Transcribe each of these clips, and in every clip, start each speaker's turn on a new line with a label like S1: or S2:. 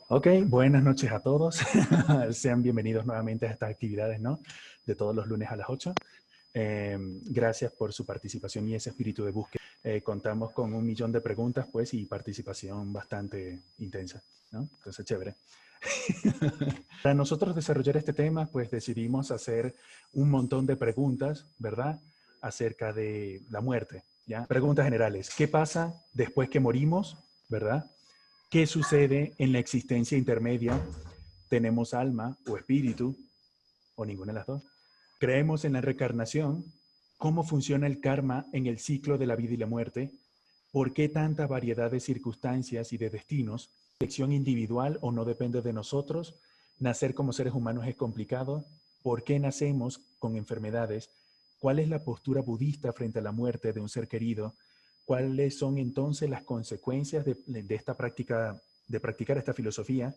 S1: Ok, buenas noches a todos. Sean bienvenidos nuevamente a estas actividades, ¿no? De todos los lunes a las 8. Gracias por su participación y ese espíritu de búsqueda. Contamos con 1 millón de preguntas, pues, y participación bastante intensa, ¿no? Entonces, chévere. Para nosotros desarrollar este tema, pues, decidimos hacer un montón de preguntas, ¿verdad? Acerca de la muerte, ¿ya? Preguntas generales. ¿Qué pasa después que morimos, verdad? ¿Qué sucede en la existencia intermedia? ¿Tenemos alma o espíritu? ¿O ninguna de las dos? ¿Creemos en la reencarnación? ¿Cómo funciona el karma en el ciclo de la vida y la muerte? ¿Por qué tanta variedad de circunstancias y de destinos? ¿Elección individual o no depende de nosotros? ¿Nacer como seres humanos es complicado? ¿Por qué nacemos con enfermedades? ¿Cuál es la postura budista frente a la muerte de un ser querido? ¿Cuáles son entonces las consecuencias de esta práctica, de practicar esta filosofía?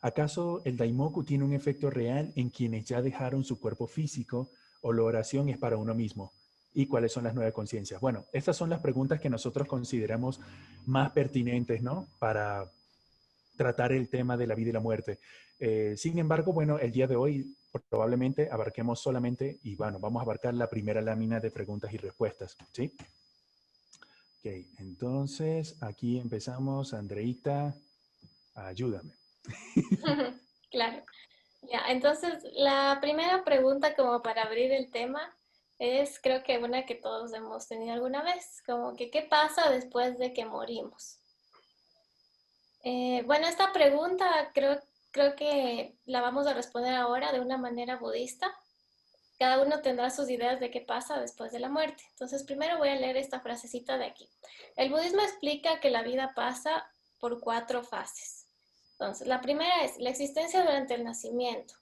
S1: ¿Acaso el Daimoku tiene un efecto real en quienes ya dejaron su cuerpo físico o la oración es para uno mismo? ¿Y cuáles son las 9 conciencias? Bueno, estas son las preguntas que nosotros consideramos más pertinentes, ¿no? Para tratar el tema de la vida y la muerte. Sin embargo, bueno, el día de hoy probablemente abarquemos solamente, y bueno, vamos a abarcar la primera lámina de preguntas y respuestas, ¿sí? Ok, entonces aquí empezamos. Andreita, ayúdame.
S2: Claro. Ya, entonces la primera pregunta como para abrir el tema es creo que una que todos hemos tenido alguna vez, como que ¿qué pasa después de que morimos? Bueno, esta pregunta creo que la vamos a responder ahora de una manera budista. Cada uno tendrá sus ideas de qué pasa después de la muerte. Entonces primero voy a leer esta frasecita de aquí. El budismo explica que la vida pasa por 4 fases. Entonces, la primera es la existencia durante el nacimiento.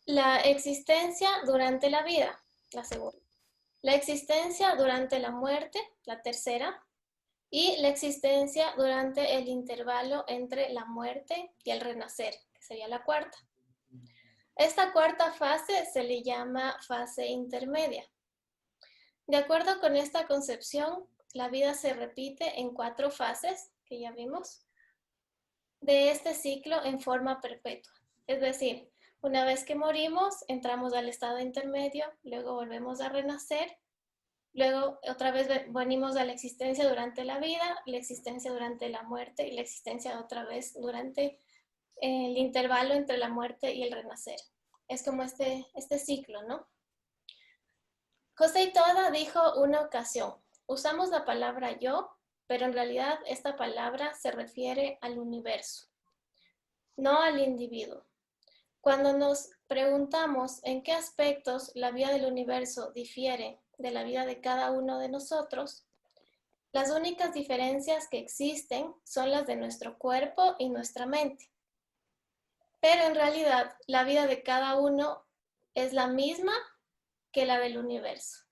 S2: La existencia durante la vida, la segunda. La existencia durante la muerte, la tercera. Y la existencia durante el intervalo entre la muerte y el renacer, que sería la cuarta. Esta cuarta fase se le llama fase intermedia. De acuerdo con esta concepción, la vida se repite en 4 fases, que ya vimos, de este ciclo en forma perpetua. Es decir, una vez que morimos, entramos al estado intermedio, luego volvemos a renacer, luego otra vez venimos a la existencia durante la vida, la existencia durante la muerte y la existencia otra vez durante el intervalo entre la muerte y el renacer. Es como este ciclo, ¿no? José Toda dijo una ocasión, usamos la palabra yo, pero en realidad esta palabra se refiere al universo, no al individuo. Cuando nos preguntamos en qué aspectos la vida del universo difiere de la vida de cada uno de nosotros, las únicas diferencias que existen son las de nuestro cuerpo y nuestra mente. Pero en realidad la vida de cada uno es la misma que la del universo.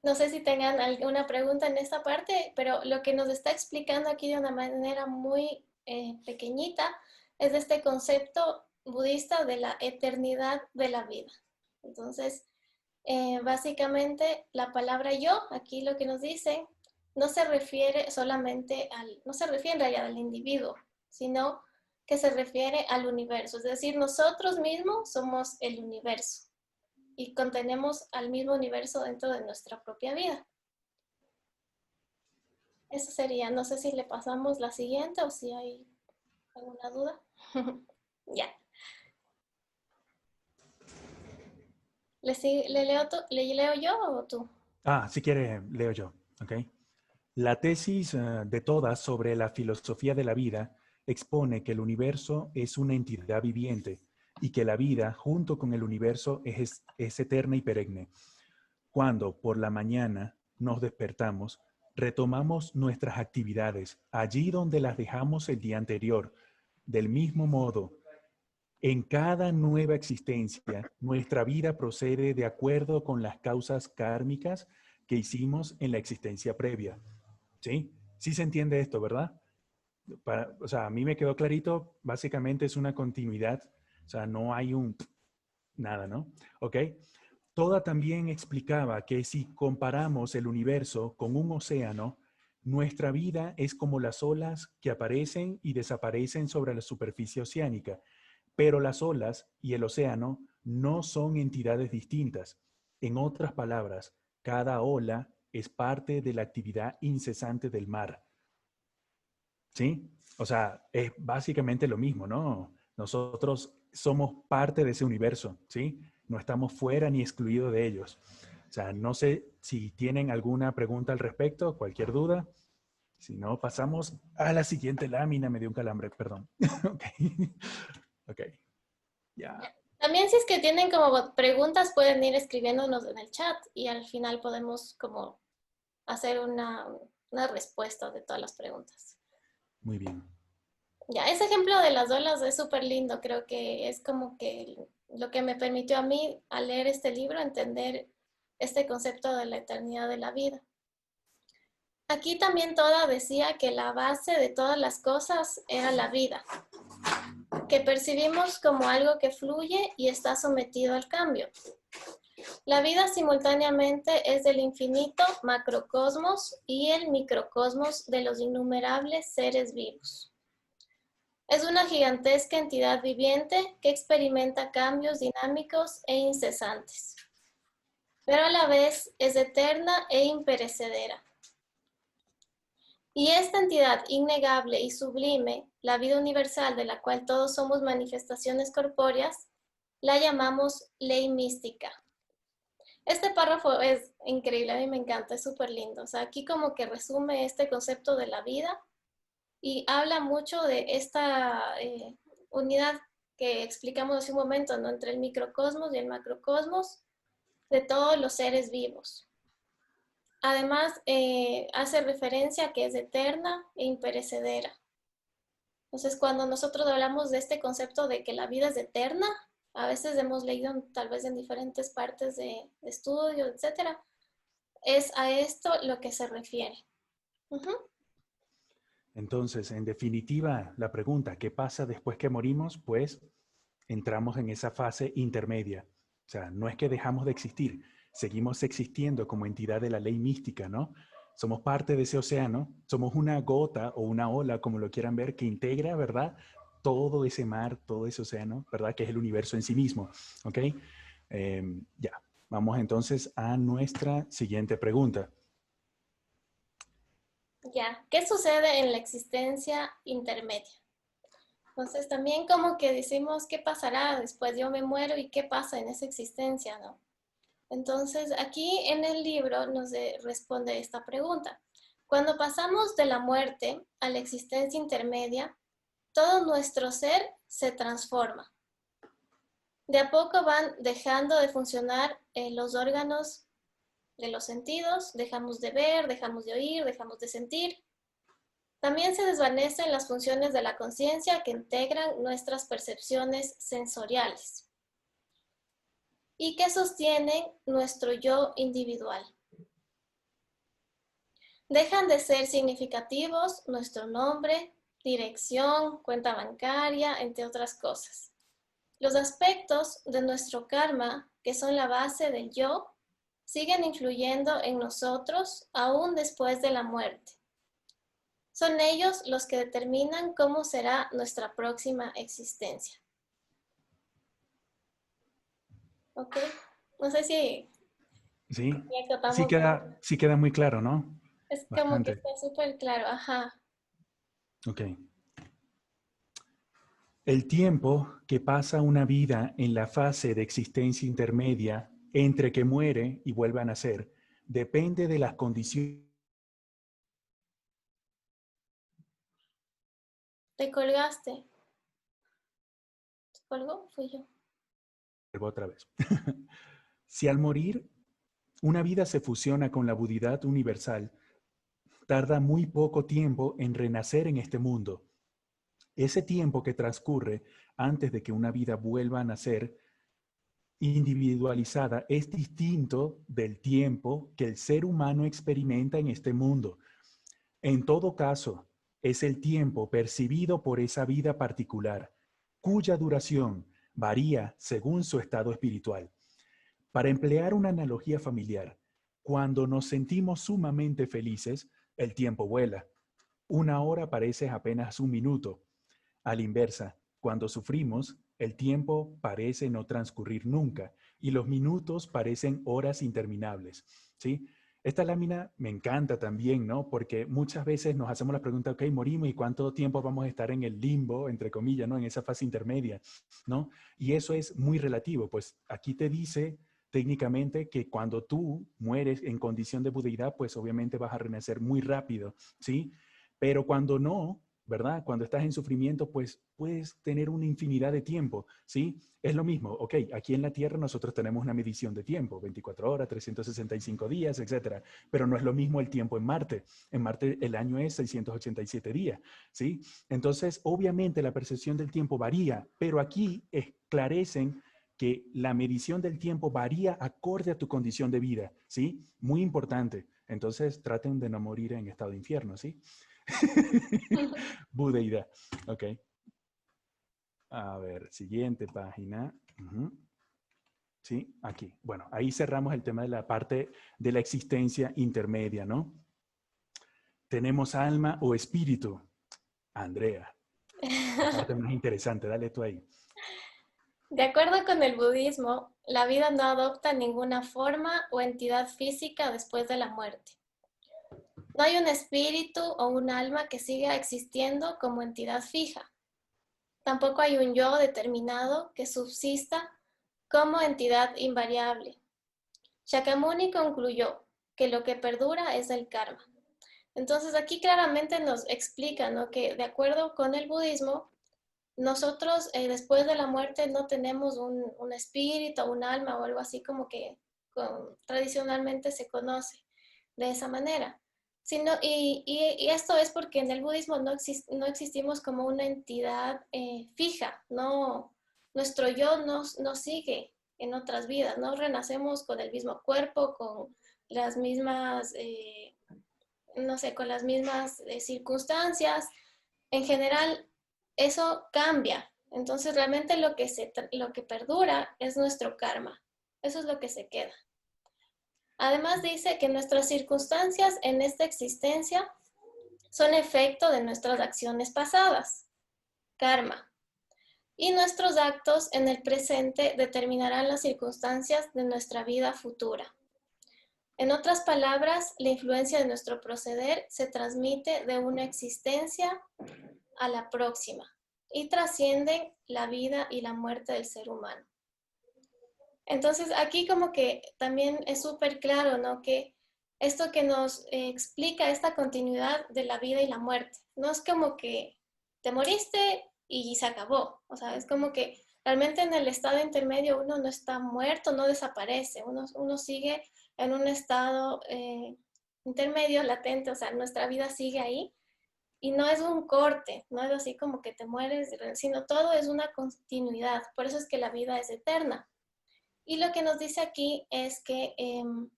S2: No sé si tengan alguna pregunta en esta parte, pero lo que nos está explicando aquí de una manera muy pequeñita es este concepto budista de la eternidad de la vida. Entonces, básicamente la palabra yo, aquí lo que nos dice, no se refiere solamente no se refiere en realidad al individuo, sino que se refiere al universo. Es decir, nosotros mismos somos el universo y contenemos al mismo universo dentro de nuestra propia vida. Eso sería, no sé si le pasamos la siguiente o si hay alguna duda. Ya. ¿Le leo yo o tú?
S1: Si quiere, leo yo. ¿Ok? La tesis de todas sobre la filosofía de la vida expone que el universo es una entidad viviente y que la vida, junto con el universo, es eterna y perenne. Cuando por la mañana nos despertamos, retomamos nuestras actividades allí donde las dejamos el día anterior. Del mismo modo, en cada nueva existencia, nuestra vida procede de acuerdo con las causas kármicas que hicimos en la existencia previa. ¿Sí? Sí se entiende esto, ¿verdad? O sea, a mí me quedó clarito, básicamente es una continuidad, o sea, no hay nada, ¿no? ¿Ok? Toda también explicaba que si comparamos el universo con un océano, Nuestra vida es como las olas que aparecen y desaparecen sobre la superficie oceánica, pero las olas y el océano no son entidades distintas. En otras palabras, cada ola es parte de la actividad incesante del mar. ¿Sí? O sea, es básicamente lo mismo, ¿no? Nosotros somos parte de ese universo, ¿sí? No estamos fuera ni excluidos de ellos. O sea, no sé si tienen alguna pregunta al respecto, cualquier duda. Si no, pasamos a la siguiente lámina. Me dio un calambre, perdón. Ok. Ok. Ya.
S2: También si es que tienen como preguntas, pueden ir escribiéndonos en el chat y al final podemos como hacer una respuesta de todas las preguntas.
S1: Muy bien.
S2: Ya, ese ejemplo de las olas es súper lindo. Creo que es como que lo que me permitió a mí, al leer este libro, entender este concepto de la eternidad de la vida. Aquí también Toda decía que la base de todas las cosas era la vida, que percibimos como algo que fluye y está sometido al cambio. La vida simultáneamente es del infinito macrocosmos y el microcosmos de los innumerables seres vivos. Es una gigantesca entidad viviente que experimenta cambios dinámicos e incesantes, pero a la vez es eterna e imperecedera. Y esta entidad innegable y sublime, la vida universal de la cual todos somos manifestaciones corpóreas, la llamamos ley mística. Este párrafo es increíble, a mí me encanta, es súper lindo. O sea, aquí como que resume este concepto de la vida y habla mucho de esta unidad que explicamos hace un momento, ¿no? Entre el microcosmos y el macrocosmos de todos los seres vivos. Además, hace referencia a que es eterna e imperecedera. Entonces, cuando nosotros hablamos de este concepto de que la vida es eterna, a veces hemos leído tal vez en diferentes partes de estudio, etcétera, es a esto lo que se refiere.
S1: Entonces, en definitiva, la pregunta, ¿qué pasa después que morimos? Pues entramos en esa fase intermedia. O sea, no es que dejamos de existir, seguimos existiendo como entidad de la ley mística, ¿no? Somos parte de ese océano, somos una gota o una ola, como lo quieran ver, que integra, ¿verdad? Todo ese mar, todo ese océano, ¿verdad? Que es el universo en sí mismo, ¿ok? Ya, vamos entonces a nuestra siguiente pregunta.
S2: Ya, ¿qué sucede en la existencia intermedia? Entonces también como que decimos, ¿qué pasará después? Yo me muero y qué pasa en esa existencia, ¿no? Entonces aquí en el libro nos responde esta pregunta. Cuando pasamos de la muerte a la existencia intermedia, todo nuestro ser se transforma. De a poco van dejando de funcionar los órganos de los sentidos, dejamos de ver, dejamos de oír, dejamos de sentir. También se desvanecen las funciones de la conciencia que integran nuestras percepciones sensoriales y que sostienen nuestro yo individual. Dejan de ser significativos nuestro nombre, dirección, cuenta bancaria, entre otras cosas. Los aspectos de nuestro karma, que son la base del yo, siguen influyendo en nosotros aún después de la muerte. Son ellos los que determinan cómo será nuestra próxima existencia. ¿Ok? No sé si
S1: ¿Sí?
S2: acotamos.
S1: Sí queda muy claro, ¿no?
S2: Es como que
S1: Bastante.
S2: está súper claro. Ajá.
S1: Ok. El tiempo que pasa una vida en la fase de existencia intermedia entre que muere y vuelve a nacer depende de las condiciones.
S2: ¿Te colgaste? ¿Te colgó? Fui yo.
S1: Otra vez. Si al morir una vida se fusiona con la budidad universal, tarda muy poco tiempo en renacer en este mundo. Ese tiempo que transcurre antes de que una vida vuelva a nacer individualizada es distinto del tiempo que el ser humano experimenta en este mundo. En todo caso, es el tiempo percibido por esa vida particular, cuya duración varía según su estado espiritual. Para emplear una analogía familiar, cuando nos sentimos sumamente felices, el tiempo vuela. Una hora parece apenas un minuto. A la inversa, cuando sufrimos, el tiempo parece no transcurrir nunca y los minutos parecen horas interminables, ¿sí? Esta lámina me encanta también, ¿no? Porque muchas veces nos hacemos la pregunta, ok, morimos y cuánto tiempo vamos a estar en el limbo, entre comillas, ¿no? En esa fase intermedia, ¿no? Y eso es muy relativo, pues aquí te dice técnicamente que cuando tú mueres en condición de budeidad, pues obviamente vas a renacer muy rápido, ¿sí? Pero cuando no, ¿verdad? Cuando estás en sufrimiento, pues puedes tener una infinidad de tiempo, ¿sí? Es lo mismo, ok, aquí en la Tierra nosotros tenemos una medición de tiempo, 24 horas, 365 días, etcétera, pero no es lo mismo el tiempo en Marte. En Marte el año es 687 días, ¿sí? Entonces, obviamente la percepción del tiempo varía, pero aquí esclarecen que la medición del tiempo varía acorde a tu condición de vida, ¿sí? Muy importante. Entonces, traten de no morir en estado de infierno, ¿sí? Budeidad. Ok. A ver, siguiente página. Sí, aquí. Bueno, ahí cerramos el tema de la parte de la existencia intermedia, ¿no? Tenemos alma o espíritu. Andrea, la parte más interesante, dale tú ahí.
S2: De acuerdo con el budismo, la vida no adopta ninguna forma o entidad física después de la muerte. No hay un espíritu o un alma que siga existiendo como entidad fija. Tampoco hay un yo determinado que subsista como entidad invariable. Shakyamuni concluyó que lo que perdura es el karma. Entonces aquí claramente nos explica, ¿no?, que de acuerdo con el budismo, nosotros después de la muerte no tenemos un espíritu, un alma o algo así como que tradicionalmente se conoce de esa manera. Y esto es porque en el budismo no existimos como una entidad fija, no, nuestro yo no sigue en otras vidas, no renacemos con el mismo cuerpo, con las mismas, no sé, con las mismas circunstancias. En general, eso cambia. Entonces, realmente lo que perdura es nuestro karma. Eso es lo que se queda. Además dice que nuestras circunstancias en esta existencia son efecto de nuestras acciones pasadas, karma, y nuestros actos en el presente determinarán las circunstancias de nuestra vida futura. En otras palabras, la influencia de nuestro proceder se transmite de una existencia a la próxima y trascienden la vida y la muerte del ser humano. Entonces, aquí como que también es súper claro, ¿no?, que esto que nos explica esta continuidad de la vida y la muerte, no es como que te moriste y se acabó, o sea, es como que realmente en el estado intermedio uno no está muerto, no desaparece, uno sigue en un estado intermedio, latente, o sea, nuestra vida sigue ahí y no es un corte, no es así como que te mueres, sino todo es una continuidad, por eso es que la vida es eterna. Y lo que nos dice aquí es que en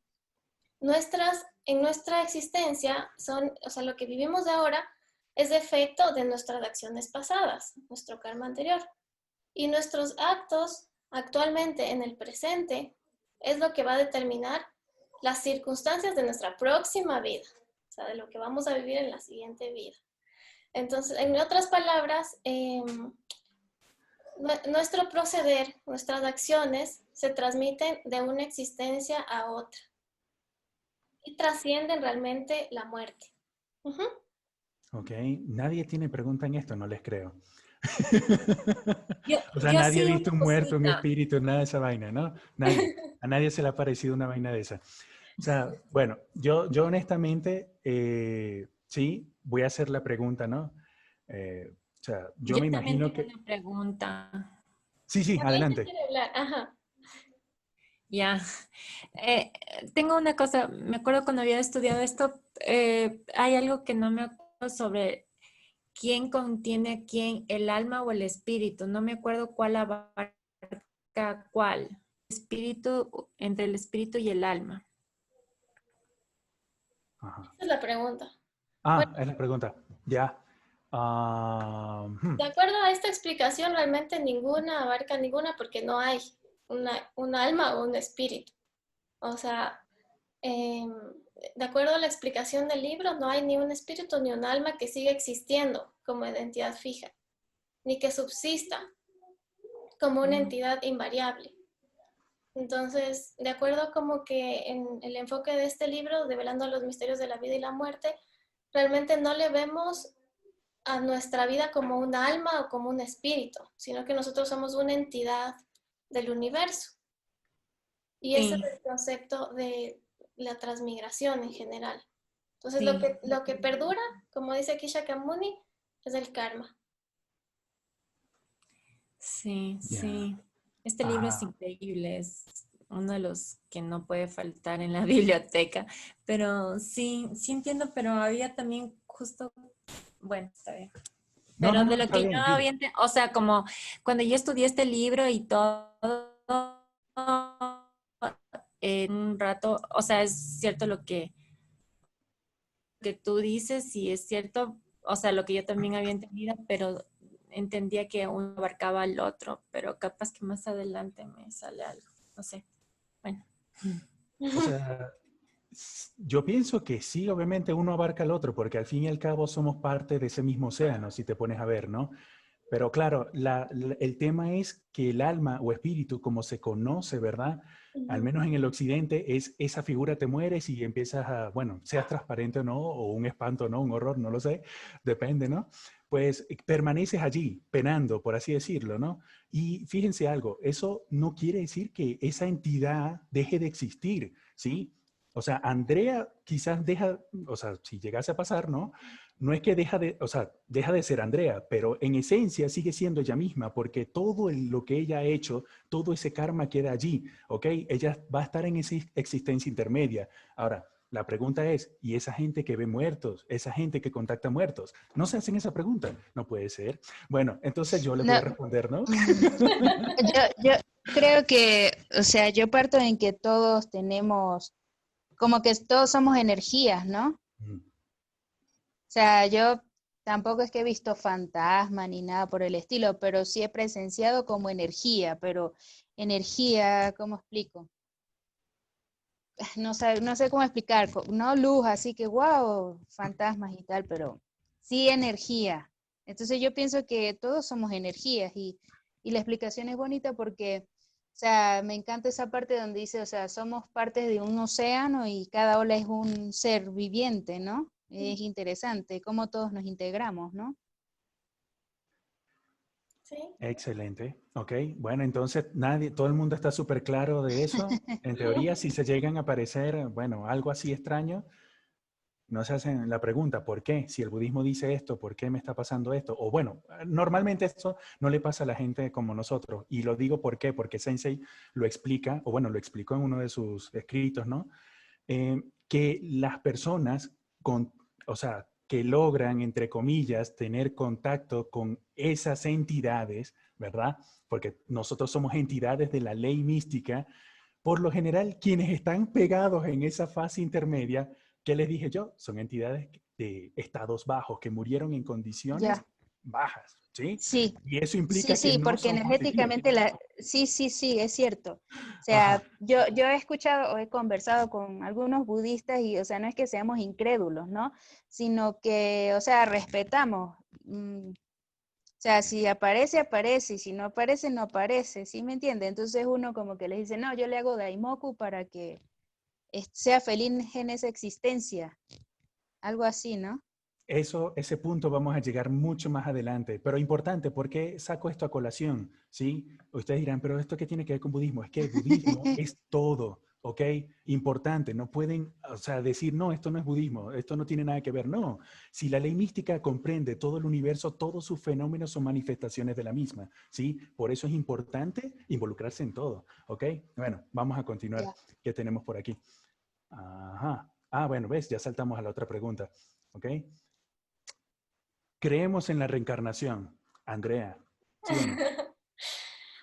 S2: nuestra existencia o sea, lo que vivimos de ahora es efecto de nuestras acciones pasadas, nuestro karma anterior. Y nuestros actos actualmente en el presente es lo que va a determinar las circunstancias de nuestra próxima vida, o sea, de lo que vamos a vivir en la siguiente vida. Entonces, en otras palabras, nuestro proceder, nuestras acciones se transmiten de una existencia a otra y trascienden realmente la muerte. Uh-huh.
S1: Ok, nadie tiene pregunta en esto, no les creo.
S3: Yo,
S1: O sea,
S3: yo
S1: nadie ha
S3: sí,
S1: visto
S3: una
S1: un muerto, un
S3: cosita.
S1: espíritu, nada de esa vaina, ¿no? Nadie. A nadie se le ha parecido una vaina de esa. O sea, bueno, yo honestamente, sí, voy a hacer la pregunta, ¿no? O sea, yo
S3: Yo
S1: me
S3: también
S1: imagino
S3: tengo
S1: que...
S3: una pregunta.
S1: Sí, sí,
S2: También te
S1: adelante.
S2: quiero hablar. Ajá.
S3: Ya. Eh, Tengo una cosa, me acuerdo cuando había estudiado esto, hay algo que no me acuerdo sobre quién contiene a quién, el alma o el espíritu. No me acuerdo cuál abarca cuál. Espíritu, entre el espíritu y el alma.
S1: Ajá.
S2: Esa es la pregunta. Bueno,
S1: Ah, es la pregunta. Ya.
S2: de acuerdo a esta explicación, realmente ninguna abarca ninguna porque no hay un alma o un espíritu. O sea, de acuerdo a la explicación del libro, no hay ni un espíritu ni un alma que siga existiendo como identidad fija, ni que subsista como una entidad invariable. Entonces, de acuerdo como que en el enfoque de este libro, Develando los misterios de la vida y la muerte, realmente no le vemos a nuestra vida como un alma o como un espíritu, sino que nosotros somos una entidad del universo. Y ese es
S3: Sí,
S2: el concepto de la transmigración en general. Entonces,
S3: sí,
S2: lo que perdura, como dice aquí Shakyamuni, es el karma.
S3: sí,
S1: Ya.
S3: sí. Este libro es
S1: Ajá.
S3: increíble, es uno de los que no puede faltar en la biblioteca, pero sí, sí entiendo, pero había también justo, bueno, está bien.
S1: No,
S3: Pero
S1: no,
S3: de
S1: no,
S3: lo
S1: está
S3: que yo
S1: bien,
S3: había,
S1: dile.
S3: o sea, como cuando yo estudié este libro y todo, en un rato, o sea, es cierto que tú dices y es cierto, o sea, lo que yo también había entendido, pero entendía que uno abarcaba al otro, pero capaz que más adelante me sale algo, no sé. Bueno,
S1: O sea, yo pienso que sí, obviamente uno abarca al otro, porque al fin y al cabo somos parte de ese mismo océano, si te pones a ver, ¿no? Pero claro, el tema es que el alma o espíritu, como se conoce, ¿verdad? Al menos en el occidente, es esa figura te mueres y empiezas a, bueno, seas transparente o no, o un espanto o no, un horror, no lo sé, depende, ¿no? Pues permaneces allí, penando, por así decirlo, ¿no? Y fíjense algo, eso no quiere decir que esa entidad deje de existir, ¿sí? O sea, Andrea quizás deja, o sea, si llegase a pasar, ¿no? No es que deja de, o sea, deja de ser Andrea, pero en esencia sigue siendo ella misma, porque todo lo que ella ha hecho, todo ese karma queda allí, ¿ok? Ella va a estar en esa existencia intermedia. Ahora, la pregunta es, ¿y esa gente que ve muertos, esa gente que contacta muertos? ¿No se hacen esa pregunta? No puede ser. Bueno, entonces yo le voy
S4: No,
S1: a responder, ¿no?
S4: yo creo que, o sea, yo parto en que todos tenemos, como que todos somos energías, ¿no? O sea, yo tampoco es que he visto fantasma ni nada por el estilo, pero sí he presenciado como energía, pero energía, ¿cómo explico? No sé cómo explicar, no luz, así que wow, fantasmas y tal, pero sí energía. Entonces yo pienso que todos somos energías y la explicación es bonita porque, o sea, me encanta esa parte donde dice, o sea, somos partes de un océano y cada ola es un ser viviente, ¿no? Es interesante cómo todos nos integramos, ¿no?
S2: ¿Sí?
S1: Excelente. Ok. Bueno, entonces nadie, todo el mundo está súper claro de eso. En teoría, si se llegan a aparecer, bueno, algo así extraño, no se hacen la pregunta, ¿por qué? Si el budismo dice esto, ¿por qué me está pasando esto? O bueno, normalmente esto no le pasa a la gente como nosotros. Y lo digo ¿por qué? Porque Sensei lo explica, o bueno, lo explicó en uno de sus escritos, ¿no? Que las personas con, o sea, que logran, entre comillas, tener contacto con esas entidades, ¿verdad? Porque nosotros somos entidades de la ley mística. Por lo general, quienes están pegados en esa fase intermedia, ¿qué les dije yo? Son entidades de estados bajos que murieron en condiciones
S4: Ya.
S1: bajas, ¿sí?
S4: Sí,
S1: Y eso
S4: sí,
S1: implica que
S4: sí,
S1: no
S4: porque
S1: son positivos.
S4: energéticamente sí, sí, sí, es cierto. O
S1: Ajá.
S4: sea, yo he escuchado o he conversado con algunos budistas y, o sea, no es que seamos incrédulos, ¿no? Sino que, o sea, respetamos. O sea, si aparece, aparece, y si no aparece, no aparece, ¿sí me entiende? Entonces uno como que les dice, no, yo le hago daimoku para que sea feliz en esa existencia, algo así, ¿no?
S1: Eso, ese punto vamos a llegar mucho más adelante, pero importante, ¿por qué saco esto a colación? ¿Sí? Ustedes dirán, pero ¿esto qué tiene que ver con budismo? Es que el budismo es todo, ¿ok? Importante, no pueden, o sea, decir, no, esto no es budismo, esto no tiene nada que ver. No, si la ley mística comprende todo el universo, todos sus fenómenos son manifestaciones de la misma, ¿sí? Por eso es importante involucrarse en todo, ¿ok? Bueno, vamos a continuar.
S4: Ya.
S1: ¿Qué tenemos por aquí? Ajá. Ah, bueno, ves, ya saltamos a la otra pregunta, ¿ok? Creemos en la reencarnación. Andrea, ¿sí o no?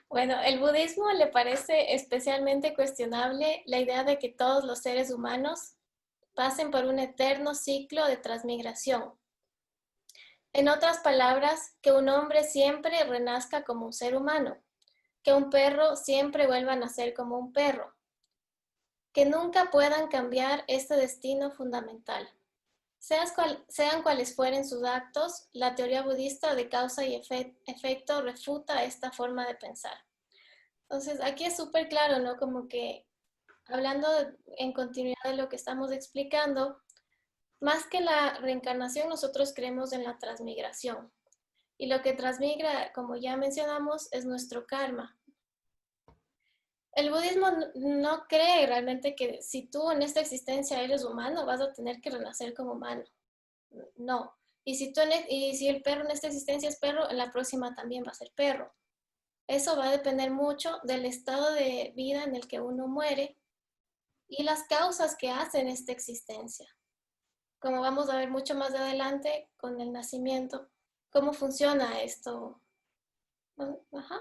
S2: Bueno, el budismo le parece especialmente cuestionable la idea de que todos los seres humanos pasen por un eterno ciclo de transmigración. En otras palabras, que un hombre siempre renazca como un ser humano, que un perro siempre vuelva a nacer como un perro. que nunca puedan cambiar este destino fundamental. Sean cuales fueren sus actos, la teoría budista de causa y efecto refuta esta forma de pensar. Entonces, aquí es súper claro, ¿no? Como que hablando en continuidad de lo que estamos explicando, más que la reencarnación, nosotros creemos en la transmigración. Y lo que transmigra, como ya mencionamos, es nuestro karma. El budismo no cree realmente que si tú en esta existencia eres humano, vas a tener que renacer como humano. No. Y si el perro en esta existencia es perro, en la próxima también va a ser perro. Eso va a depender mucho del estado de vida en el que uno muere y las causas que hacen esta existencia. Como vamos a ver mucho más adelante con el nacimiento, cómo funciona esto. Ajá.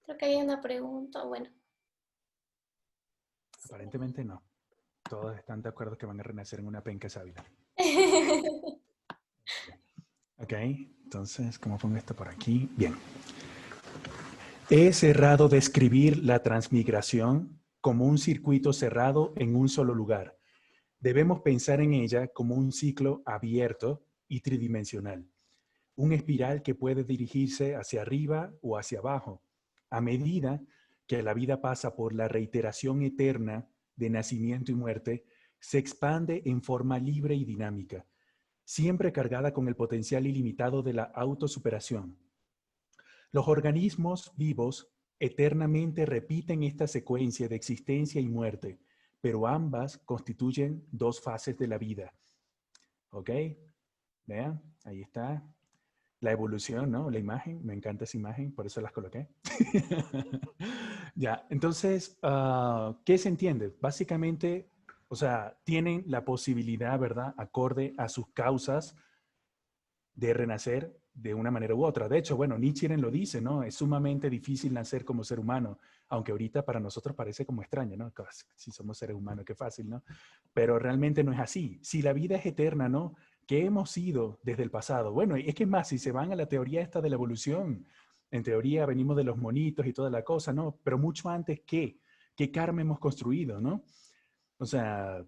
S2: Creo que hay una pregunta. Bueno.
S1: Aparentemente no. Todos están de acuerdo que van a renacer en una penca sábila. Ok, entonces, ¿cómo pongo esto por aquí? Bien. Es errado describir la transmigración como un circuito cerrado en un solo lugar. Debemos pensar en ella como un ciclo abierto y tridimensional, un espiral que puede dirigirse hacia arriba o hacia abajo, a medida que la vida pasa por la reiteración eterna de nacimiento y muerte, se expande en forma libre y dinámica, siempre cargada con el potencial ilimitado de la autosuperación. Los organismos vivos eternamente repiten esta secuencia de existencia y muerte, pero ambas constituyen dos fases de la vida. ¿Ok? Vean, ahí está. La evolución, ¿no? La imagen, me encanta esa imagen, por eso las coloqué. Ya, entonces, ¿qué se entiende? Básicamente, o sea, tienen la posibilidad, ¿verdad? Acorde a sus causas de renacer de una manera u otra. De hecho, bueno, Nichiren lo dice, ¿no? Es sumamente difícil nacer como ser humano, aunque ahorita para nosotros parece como extraño, ¿no? Si somos seres humanos, qué fácil, ¿no? Pero realmente no es así. Si la vida es eterna, ¿no? ¿Qué hemos sido desde el pasado? Bueno, es que más, si se van a la teoría esta de la evolución, en teoría venimos de los monitos y toda la cosa, ¿no? Pero mucho antes, ¿qué karma hemos construido, ¿no? O sea,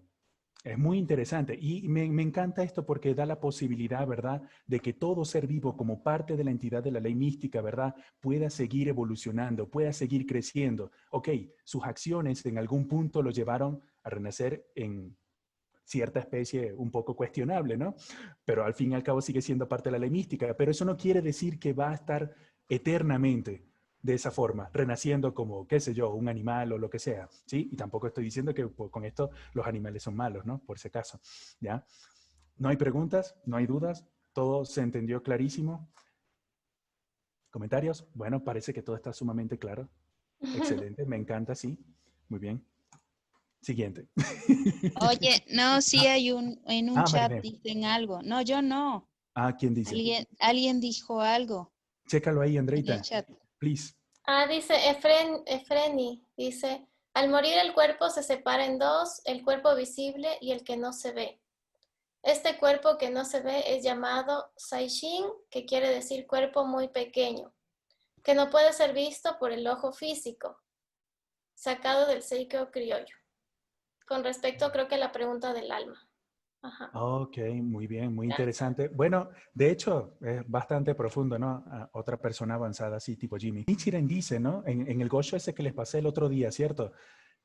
S1: es muy interesante y me encanta esto porque da la posibilidad, ¿verdad?, de que todo ser vivo como parte de la entidad de la ley mística, ¿verdad?, pueda seguir evolucionando, pueda seguir creciendo. Ok, sus acciones en algún punto lo llevaron a renacer en cierta especie un poco cuestionable, ¿no? Pero al fin y al cabo sigue siendo parte de la ley mística, pero eso no quiere decir que va a estar eternamente de esa forma, renaciendo como, qué sé yo, un animal o lo que sea, ¿sí? Y tampoco estoy diciendo que pues, con esto los animales son malos, ¿no? Por si acaso, ¿ya? No hay preguntas, no hay dudas, todo se entendió clarísimo. ¿Comentarios? Bueno, parece que todo está sumamente claro. Excelente, me encanta, sí. Muy bien. Siguiente.
S4: Oye, no, sí
S1: Ah,
S4: hay en un chat
S1: Mariné.
S4: dicen algo. No, yo no.
S1: ¿Quién dice?
S4: Alguien dijo algo
S1: Chécalo ahí,
S4: en el
S1: Andreita.
S4: chat.
S1: Please.
S2: Dice Efreni, dice, al morir el cuerpo se separa en dos, el cuerpo visible y el que no se ve. Este cuerpo que no se ve es llamado Saishin, que quiere decir cuerpo muy pequeño, que no puede ser visto por el ojo físico, sacado del Seikyo criollo. Con respecto, creo que a la pregunta del alma. Ajá.
S1: Ok, muy bien, muy
S2: Gracias.
S1: interesante. Bueno, de hecho, es bastante profundo, ¿no? Otra persona avanzada así, tipo Jimmy. Nichiren dice, ¿no? En el Gosho ese que les pasé el otro día, ¿cierto?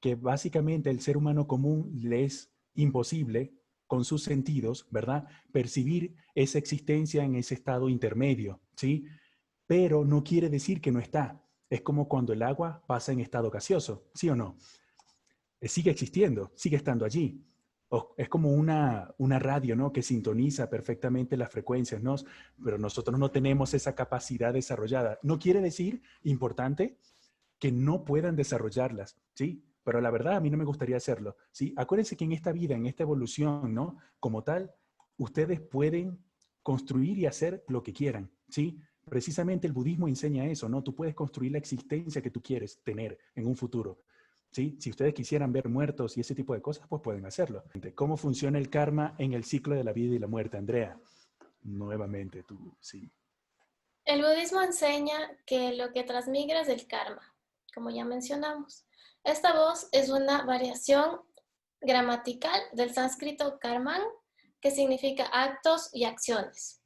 S1: Que básicamente el ser humano común le es imposible, con sus sentidos, ¿verdad? Percibir esa existencia en ese estado intermedio, ¿sí? Pero no quiere decir que no está. Es como cuando el agua pasa en estado gaseoso, ¿sí o no? Sigue existiendo, sigue estando allí. Es como una radio, ¿no? Que sintoniza perfectamente las frecuencias, ¿no? Pero nosotros no tenemos esa capacidad desarrollada. No quiere decir, importante, que no puedan desarrollarlas, ¿sí? Pero la verdad a mí no me gustaría hacerlo, ¿sí? Acuérdense que en esta vida, en esta evolución, ¿no? Como tal, ustedes pueden construir y hacer lo que quieran, ¿sí? Precisamente el budismo enseña eso, ¿no? Tú puedes construir la existencia que tú quieres tener en un futuro. ¿Sí? Si ustedes quisieran ver muertos y ese tipo de cosas, pues pueden hacerlo. ¿Cómo funciona el karma en el ciclo de la vida y la muerte, Andrea? Nuevamente, tú, sí.
S2: El budismo enseña que lo que transmigra es el karma, como ya mencionamos. Esta voz es una variación gramatical del sánscrito karman, que significa actos y acciones.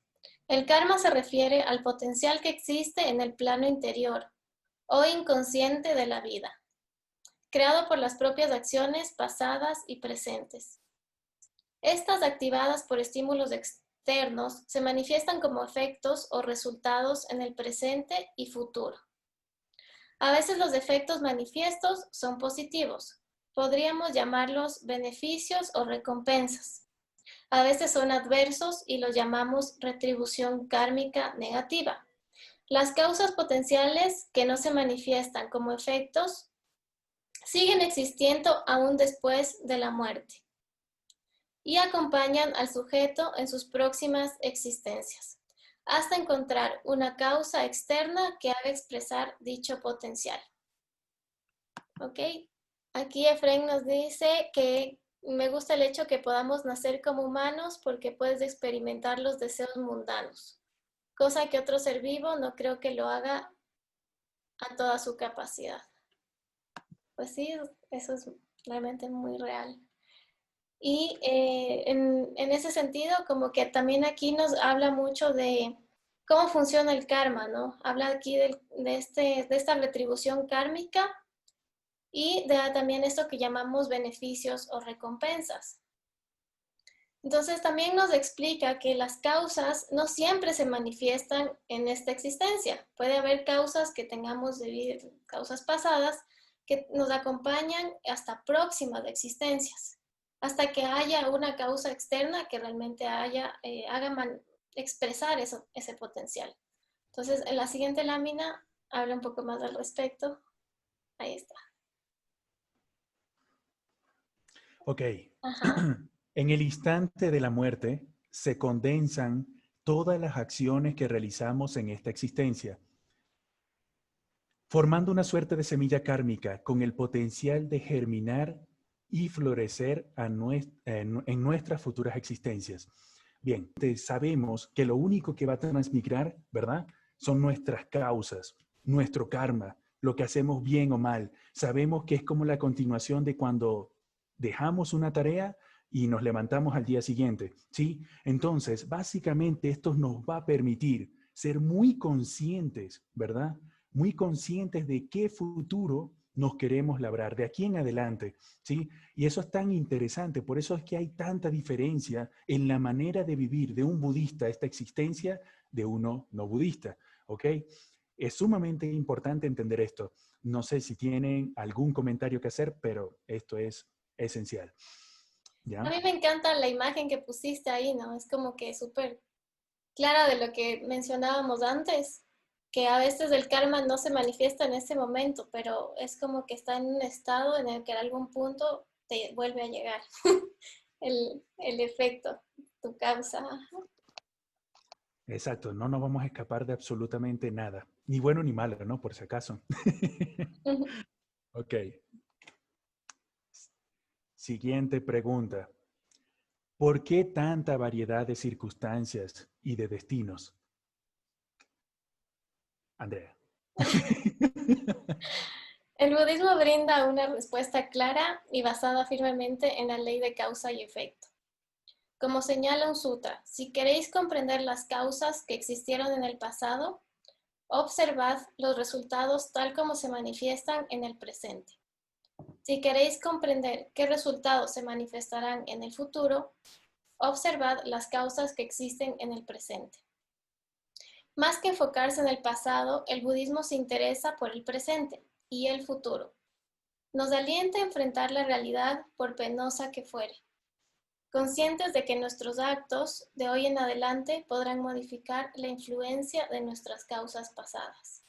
S2: El karma se refiere al potencial que existe en el plano interior o inconsciente de la vida, creado por las propias acciones pasadas y presentes. Estas, activadas por estímulos externos, se manifiestan como efectos o resultados en el presente y futuro. A veces los efectos manifiestos son positivos. Podríamos llamarlos beneficios o recompensas. A veces son adversos y los llamamos retribución kármica negativa. Las causas potenciales que no se manifiestan como efectos siguen existiendo aún después de la muerte y acompañan al sujeto en sus próximas existencias, hasta encontrar una causa externa que haga expresar dicho potencial. ¿Ok? Aquí Efraín nos dice que me gusta el hecho que podamos nacer como humanos porque puedes experimentar los deseos mundanos, cosa que otro ser vivo no creo que lo haga a toda su capacidad. Pues sí, eso es realmente muy real. Y en ese sentido, como que también aquí nos habla mucho de cómo funciona el karma, ¿no? Habla aquí de esta retribución kármica y de también esto que llamamos beneficios o recompensas. Entonces también nos explica que las causas no siempre se manifiestan en esta existencia. Puede haber causas que tengamos causas pasadas que nos acompañan hasta próximas existencias, hasta que haya una causa externa que realmente haga expresar ese potencial. Entonces, en la siguiente lámina habla un poco más al respecto. Ahí está.
S1: Ok.
S2: Ajá.
S1: En el instante de la muerte se condensan todas las acciones que realizamos en esta existencia, formando una suerte de semilla kármica con el potencial de germinar y florecer en nuestras futuras existencias. Bien, sabemos que lo único que va a transmigrar, ¿verdad? Son nuestras causas, nuestro karma, lo que hacemos bien o mal. Sabemos que es como la continuación de cuando dejamos una tarea y nos levantamos al día siguiente, ¿sí? Entonces, básicamente esto nos va a permitir ser muy conscientes, ¿verdad? Muy conscientes de qué futuro nos queremos labrar de aquí en adelante, ¿sí? Y eso es tan interesante, por eso es que hay tanta diferencia en la manera de vivir de un budista esta existencia de uno no budista, ¿ok? Es sumamente importante entender esto. No sé si tienen algún comentario que hacer, pero esto es esencial. ¿Ya?
S2: A mí me encanta la imagen que pusiste ahí, ¿no? Es como que súper clara de lo que mencionábamos antes, que a veces el karma no se manifiesta en ese momento, pero es como que está en un estado en el que en algún punto te vuelve a llegar el efecto, tu causa.
S1: Exacto, no nos vamos a escapar de absolutamente nada, ni bueno ni malo, ¿no? Por si acaso. Ok. Siguiente pregunta. ¿Por qué tanta variedad de circunstancias y de destinos? Andrea.
S2: El budismo brinda una respuesta clara y basada firmemente en la ley de causa y efecto. Como señala un sutra, si queréis comprender las causas que existieron en el pasado, observad los resultados tal como se manifiestan en el presente. Si queréis comprender qué resultados se manifestarán en el futuro, observad las causas que existen en el presente. Más que enfocarse en el pasado, el budismo se interesa por el presente y el futuro. Nos alienta a enfrentar la realidad por penosa que fuere, conscientes de que nuestros actos de hoy en adelante podrán modificar la influencia de nuestras causas pasadas.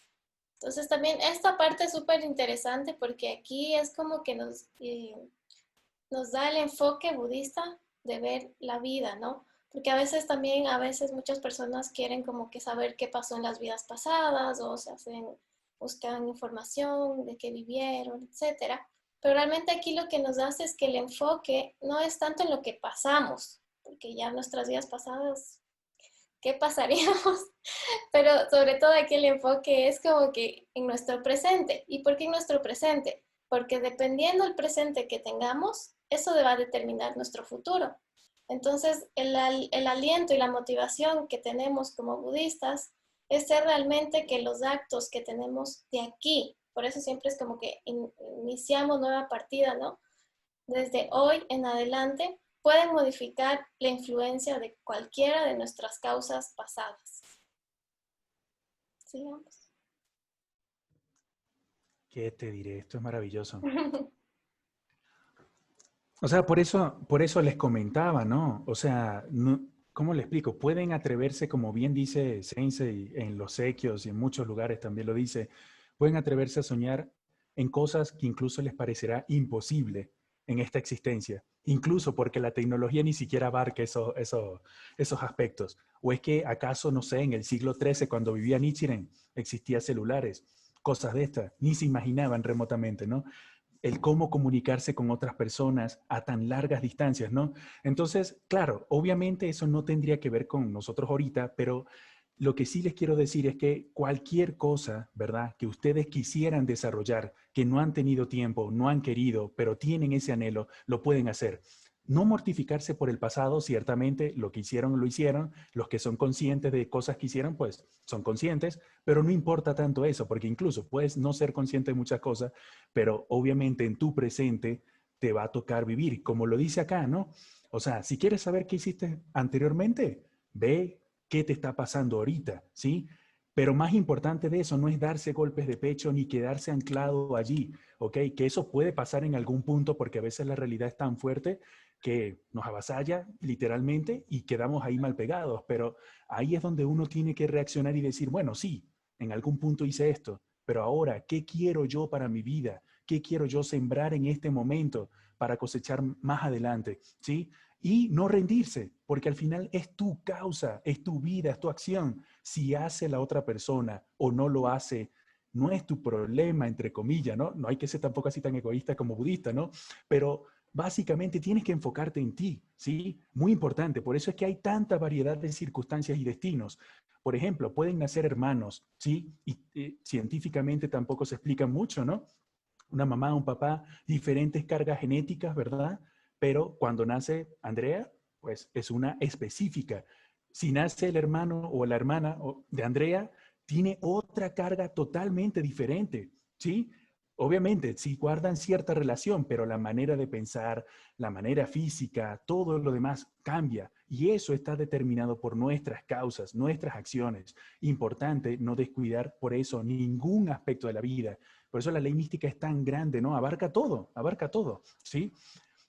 S2: Entonces también esta parte es súper interesante porque aquí es como que nos da el enfoque budista de ver la vida, ¿no? Porque a veces muchas personas quieren como que saber qué pasó en las vidas pasadas o buscan información de qué vivieron, etcétera. Pero realmente aquí lo que nos hace es que el enfoque no es tanto en lo que pasamos, porque ya nuestras vidas pasadas, ¿qué pasaríamos? Pero sobre todo aquí el enfoque es como que en nuestro presente. ¿Y por qué en nuestro presente? Porque dependiendo del presente que tengamos, eso va a determinar nuestro futuro. Entonces, el aliento y la motivación que tenemos como budistas es ser realmente que los actos que tenemos de aquí, por eso siempre es como que iniciamos nueva partida, ¿no? Desde hoy en adelante, pueden modificar la influencia de cualquiera de nuestras causas pasadas. Sigamos.
S1: ¿Qué te diré? Esto es maravilloso. O sea, por eso les comentaba, ¿no? O sea, no, ¿cómo le explico? Pueden atreverse, como bien dice Sensei en los sequios y en muchos lugares también lo dice, pueden atreverse a soñar en cosas que incluso les parecerá imposible en esta existencia, incluso porque la tecnología ni siquiera abarca esos aspectos. ¿O es que acaso, no sé, en el siglo XIII, cuando vivía Nichiren, existían celulares, cosas de estas, ni se imaginaban remotamente, ¿no? El cómo comunicarse con otras personas a tan largas distancias, ¿no? Entonces, claro, obviamente eso no tendría que ver con nosotros ahorita, pero lo que sí les quiero decir es que cualquier cosa, ¿verdad?, que ustedes quisieran desarrollar, que no han tenido tiempo, no han querido, pero tienen ese anhelo, lo pueden hacer. No mortificarse por el pasado, ciertamente lo que hicieron, lo hicieron. Los que son conscientes de cosas que hicieron, pues son conscientes, pero no importa tanto eso, porque incluso puedes no ser consciente de muchas cosas, pero obviamente en tu presente te va a tocar vivir, como lo dice acá, ¿no? O sea, si quieres saber qué hiciste anteriormente, ve qué te está pasando ahorita, ¿sí? Pero más importante de eso no es darse golpes de pecho ni quedarse anclado allí, ¿ok? Que eso puede pasar en algún punto porque a veces la realidad es tan fuerte que nos avasalla literalmente y quedamos ahí mal pegados, pero ahí es donde uno tiene que reaccionar y decir, bueno, sí, en algún punto hice esto, pero ahora, ¿qué quiero yo para mi vida? ¿Qué quiero yo sembrar en este momento para cosechar más adelante? ¿Sí? Y no rendirse, porque al final es tu causa, es tu vida, es tu acción. Si hace la otra persona o no lo hace, no es tu problema, entre comillas, ¿no? No hay que ser tampoco así tan egoísta como budista, ¿no? Pero básicamente tienes que enfocarte en ti, ¿sí? Muy importante. Por eso es que hay tanta variedad de circunstancias y destinos. Por ejemplo, pueden nacer hermanos, ¿sí? Y científicamente tampoco se explica mucho, ¿no? Una mamá, un papá, diferentes cargas genéticas, ¿verdad? Pero cuando nace Andrea, pues es una específica. Si nace el hermano o la hermana de Andrea, tiene otra carga totalmente diferente, ¿sí? Obviamente, sí guardan cierta relación, pero la manera de pensar, la manera física, todo lo demás cambia. Y eso está determinado por nuestras causas, nuestras acciones. Importante no descuidar por eso ningún aspecto de la vida. Por eso la ley mística es tan grande, ¿no? Abarca todo, ¿sí?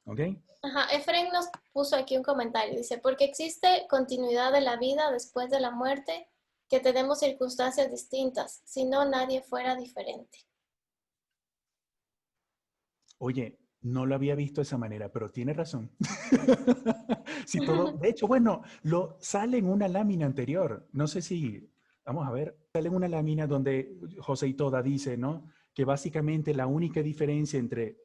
S1: ¿Ok?
S2: Ajá, Efren nos puso aquí un comentario, dice, porque existe continuidad de la vida después de la muerte, que tenemos circunstancias distintas, si no nadie fuera diferente.
S1: Oye, no lo había visto de esa manera, pero tiene razón. Si todo, de hecho, bueno, lo sale en una lámina anterior. No sé si, vamos a ver, sale en una lámina donde José y Toda dice, ¿no? Que básicamente la única diferencia entre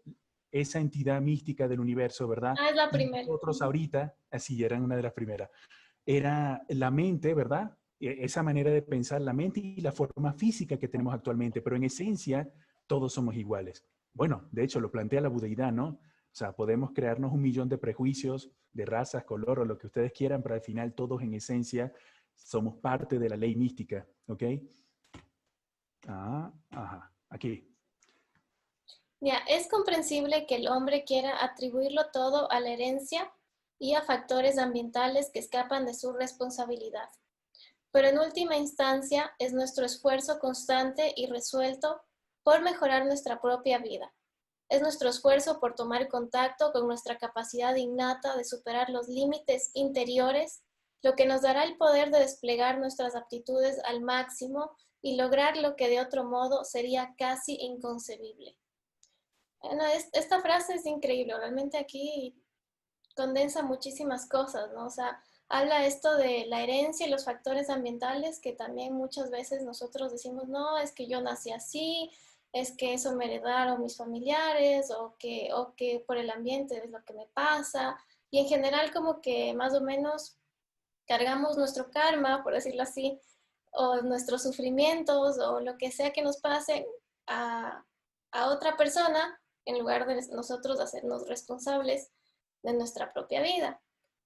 S1: esa entidad mística del universo, ¿verdad?
S2: Ah, es la
S1: Y
S2: primera.
S1: nosotros ahorita, así eran una de las primeras, era la mente, ¿verdad? Esa manera de pensar, la mente y la forma física que tenemos actualmente, pero en esencia todos somos iguales. Bueno, de hecho lo plantea la budeidad, ¿no? O sea, podemos crearnos 1.000.000 de prejuicios, de razas, color o lo que ustedes quieran, pero al final todos en esencia somos parte de la ley mística, ¿ok? Ah, ajá, aquí.
S2: Ya, es comprensible que el hombre quiera atribuirlo todo a la herencia y a factores ambientales que escapan de su responsabilidad. Pero en última instancia es nuestro esfuerzo constante y resuelto por mejorar nuestra propia vida. Es nuestro esfuerzo por tomar contacto con nuestra capacidad innata de superar los límites interiores, lo que nos dará el poder de desplegar nuestras aptitudes al máximo y lograr lo que de otro modo sería casi inconcebible. Bueno, esta frase es increíble, realmente aquí condensa muchísimas cosas, ¿no? O sea, habla esto de la herencia y los factores ambientales que también muchas veces nosotros decimos, no, es que yo nací así, es que eso me heredaron mis familiares o que por el ambiente es lo que me pasa. Y en general como que más o menos cargamos nuestro karma, por decirlo así, o nuestros sufrimientos o lo que sea que nos pase a otra persona en lugar de nosotros hacernos responsables de nuestra propia vida.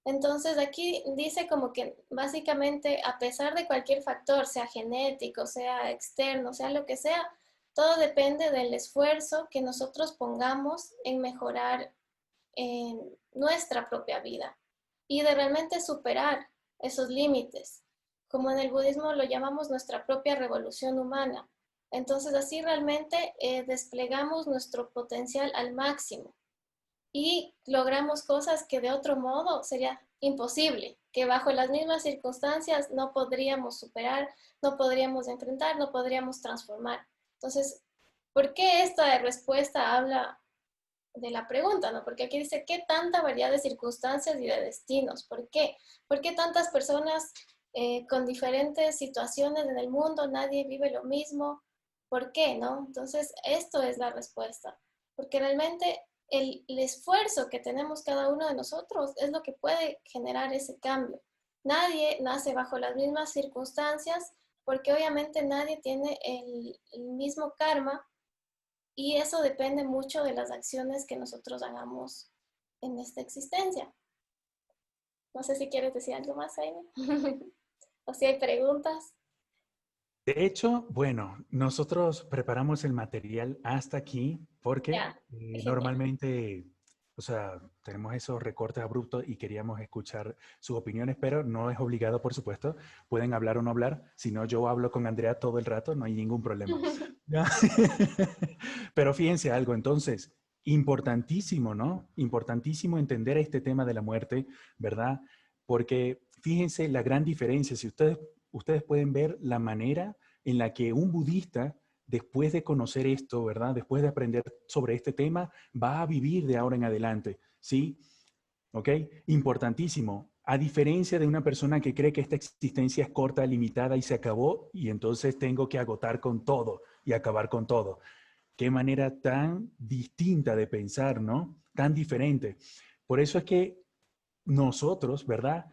S2: Entonces aquí dice como que básicamente a pesar de cualquier factor, sea genético, sea externo, sea lo que sea, todo depende del esfuerzo que nosotros pongamos en mejorar en nuestra propia vida y de realmente superar esos límites, como en el budismo lo llamamos nuestra propia revolución humana. Entonces así realmente desplegamos nuestro potencial al máximo y logramos cosas que de otro modo sería imposible, que bajo las mismas circunstancias no podríamos superar, no podríamos enfrentar, no podríamos transformar. Entonces, ¿por qué esta respuesta habla de la pregunta, ¿no? Porque aquí dice, ¿qué tanta variedad de circunstancias y de destinos? ¿Por qué? ¿Por qué tantas personas con diferentes situaciones en el mundo, nadie vive lo mismo? ¿Por qué, no? Entonces, esto es la respuesta. Porque realmente el esfuerzo que tenemos cada uno de nosotros es lo que puede generar ese cambio. Nadie nace bajo las mismas circunstancias porque obviamente nadie tiene el mismo karma y eso depende mucho de las acciones que nosotros hagamos en esta existencia. No sé si quieres decir algo más, Jaime. O si hay preguntas.
S1: De hecho, bueno, nosotros preparamos el material hasta aquí porque
S2: Ya, genial.
S1: normalmente, o sea, tenemos esos recortes abruptos y queríamos escuchar sus opiniones, pero no es obligado, por supuesto. Pueden hablar o no hablar. Si no, yo hablo con Andrea todo el rato, no hay ningún problema. ¿Ya? Pero fíjense algo, entonces, importantísimo, ¿no? Importantísimo entender este tema de la muerte, ¿verdad? Porque fíjense la gran diferencia. Si ustedes pueden ver la manera en la que un budista, después de conocer esto, ¿verdad? Después de aprender sobre este tema, va a vivir de ahora en adelante, ¿sí? ¿Ok? Importantísimo. A diferencia de una persona que cree que esta existencia es corta, limitada y se acabó, y entonces tengo que agotar con todo y acabar con todo. Qué manera tan distinta de pensar, ¿no? Tan diferente. Por eso es que nosotros, ¿verdad?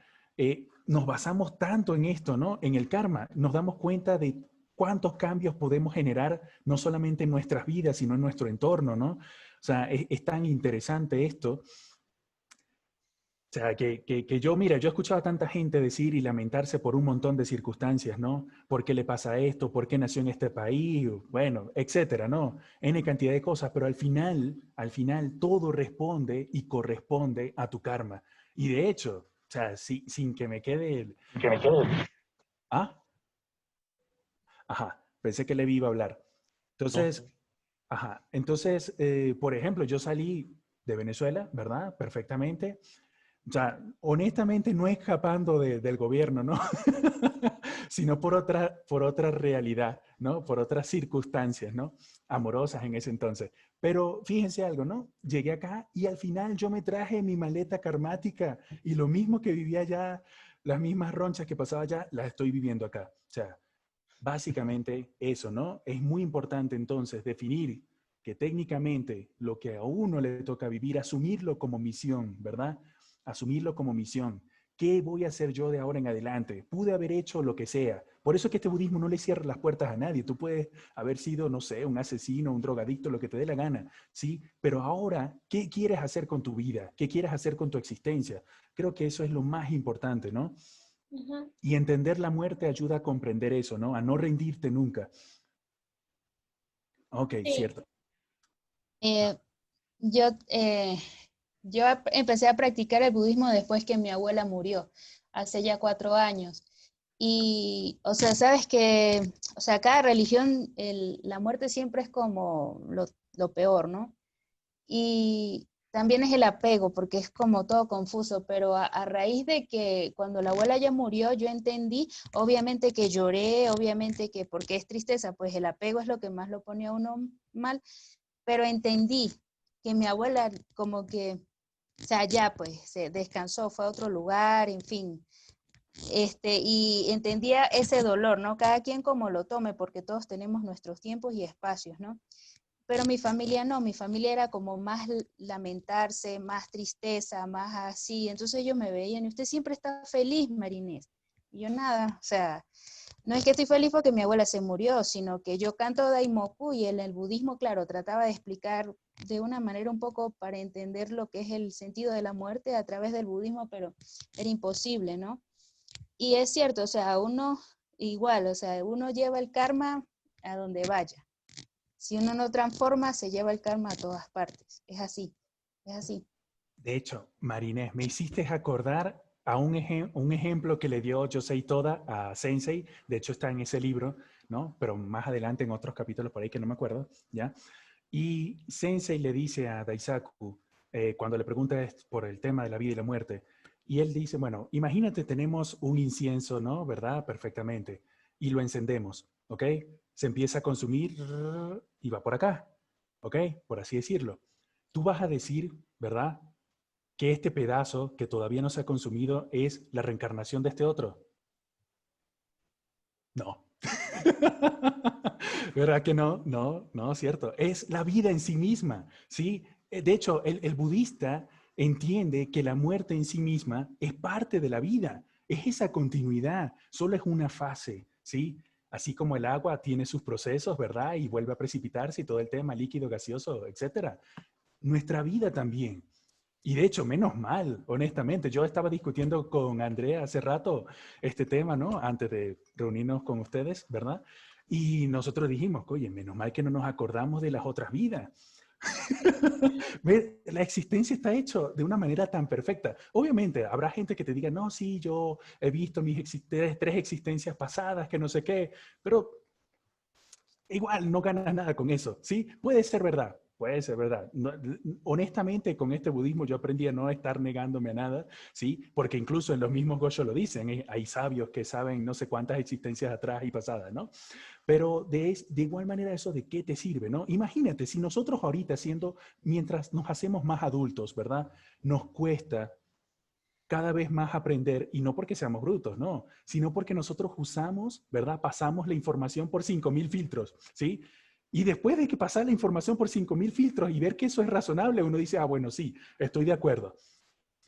S1: Nos basamos tanto en esto, ¿no? En el karma. Nos damos cuenta de cuántos cambios podemos generar, no solamente en nuestras vidas, sino en nuestro entorno, ¿no? O sea, es tan interesante esto. O sea, que yo, mira, yo he escuchado a tanta gente decir y lamentarse por un montón de circunstancias, ¿no? ¿Por qué le pasa esto? ¿Por qué nació en este país? Bueno, etcétera, ¿no? N cantidad de cosas, pero al final, todo responde y corresponde a tu karma. Y de hecho, o sea, sin que me quede el...
S5: Que me quede.
S1: Ah, ajá, pensé que le iba a hablar. Entonces,
S5: No.
S1: ajá, entonces, por ejemplo, yo salí de Venezuela, ¿verdad? Perfectamente. O sea, honestamente no escapando del gobierno, ¿no? Sino por otra realidad, ¿no? Por otras circunstancias, ¿no? Amorosas en ese entonces. Pero fíjense algo, ¿no? Llegué acá y al final yo me traje mi maleta karmática y lo mismo que vivía allá, las mismas ronchas que pasaba allá, las estoy viviendo acá. O sea, básicamente eso, ¿no? Es muy importante entonces definir que técnicamente lo que a uno le toca vivir, asumirlo como misión, ¿verdad? Asumirlo como misión. ¿Qué voy a hacer yo de ahora en adelante? Pude haber hecho lo que sea. Por eso es que este budismo no le cierra las puertas a nadie. Tú puedes haber sido, no sé, un asesino, un drogadicto, lo que te dé la gana, ¿sí? Pero ahora, ¿qué quieres hacer con tu vida? ¿Qué quieres hacer con tu existencia? Creo que eso es lo más importante, ¿no?
S2: Uh-huh.
S1: Y entender la muerte ayuda a comprender eso, ¿no? A no rendirte nunca. Ok,
S2: Sí.
S1: cierto.
S4: Eh, yo, empecé a practicar el budismo después que mi abuela murió, hace ya 4 años. Y, o sea, sabes que, o sea, cada religión, la muerte siempre es como lo peor, ¿no? Y también es el apego, porque es como todo confuso, pero a raíz de que cuando la abuela ya murió, yo entendí, obviamente que lloré, obviamente que porque es tristeza, pues el apego es lo que más lo pone a uno mal, pero entendí que mi abuela como que, o sea, ya pues se descansó, fue a otro lugar, en fin, y entendía ese dolor, ¿no? Cada quien como lo tome, porque todos tenemos nuestros tiempos y espacios, ¿no? Pero mi familia no, mi familia era como más lamentarse, más tristeza, más así. Entonces ellos me veían, y usted siempre está feliz, Marinés. Y yo nada, o sea, no es que estoy feliz porque mi abuela se murió, sino que yo canto Daimoku y en el budismo, claro, trataba de explicar de una manera un poco para entender lo que es el sentido de la muerte a través del budismo, pero era imposible, ¿no? Y es cierto, o sea, uno igual, o sea, uno lleva el karma a donde vaya. Si uno no transforma, se lleva el karma a todas partes. Es así, es así.
S1: De hecho, Marinés, me hiciste acordar a un ejemplo que le dio Yosei Toda a Sensei. De hecho, está en ese libro, ¿no? Pero más adelante en otros capítulos por ahí que no me acuerdo, ¿ya? Y Sensei le dice a Daisaku, cuando le pregunta por el tema de la vida y la muerte, y él dice, bueno, imagínate tenemos un incienso, ¿no? ¿Verdad? Perfectamente. Y lo encendemos, ¿ok? Se empieza a consumir y va por acá, ¿ok? Por así decirlo. Tú vas a decir, ¿verdad? Que este pedazo que todavía no se ha consumido es la reencarnación de este otro. No. ¿Verdad que no? No, no, cierto. Es la vida en sí misma, ¿sí? De hecho, el budista entiende que la muerte en sí misma es parte de la vida, es esa continuidad, solo es una fase, ¿sí? Así como el agua tiene sus procesos, ¿verdad? Y vuelve a precipitarse y todo el tema líquido, gaseoso, etcétera. Nuestra vida también. Y de hecho, menos mal, honestamente. Yo estaba discutiendo con Andrea hace rato este tema, ¿no? Antes de reunirnos con ustedes, ¿verdad? Y nosotros dijimos, oye, menos mal que no nos acordamos de las otras vidas. La existencia está hecha de una manera tan perfecta. Obviamente, habrá gente que te diga, no, sí, yo he visto mis tres existencias pasadas, que no sé qué, pero igual no ganas nada con eso, ¿sí? Puede ser verdad, puede ser verdad. No, honestamente, con este budismo yo aprendí a no estar negándome a nada, ¿sí? Porque incluso en los mismos Gosho lo dicen, hay sabios que saben no sé cuántas existencias atrás y pasadas, ¿no? Pero de igual manera eso de qué te sirve, ¿no? Imagínate, si nosotros ahorita mientras nos hacemos más adultos, ¿verdad? Nos cuesta cada vez más aprender, y no porque seamos brutos, no, sino porque nosotros usamos, ¿verdad? Pasamos la información por 5.000 filtros, ¿sí? Y después de que pasar la información por 5.000 filtros y ver que eso es razonable, uno dice, ah, bueno, sí, estoy de acuerdo.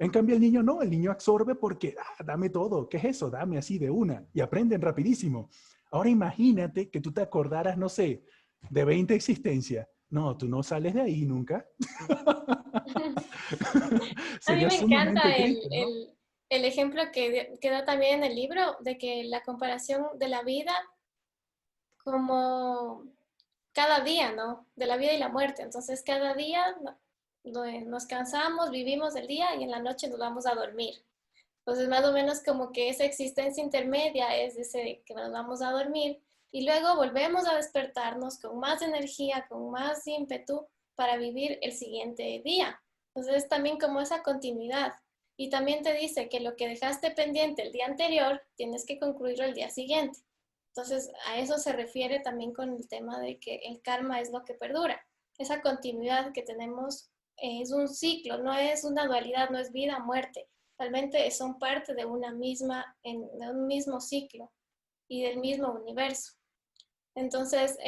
S1: En cambio, el niño no, el niño absorbe porque, dame todo, ¿qué es eso? Dame así de una, y aprenden rapidísimo. Ahora imagínate que tú te acordaras, no sé, de 20 existencias. No, tú no sales de ahí nunca.
S2: A mí
S1: Sería
S2: me encanta
S1: sumamente triste, ¿no?
S2: el ejemplo que da también en el libro de que la comparación de la vida como cada día, ¿no? De la vida y la muerte. Entonces, cada día nos cansamos, vivimos el día y en la noche nos vamos a dormir. Entonces, más o menos como que esa existencia intermedia es ese que nos vamos a dormir y luego volvemos a despertarnos con más energía, con más ímpetu para vivir el siguiente día. Entonces, es también como esa continuidad. Y también te dice que lo que dejaste pendiente el día anterior, tienes que concluirlo el día siguiente. Entonces, a eso se refiere también con el tema de que el karma es lo que perdura. Esa continuidad que tenemos es un ciclo, no es una dualidad, no es vida, muerte. Realmente son parte de una misma, de un mismo ciclo y del mismo universo. Entonces,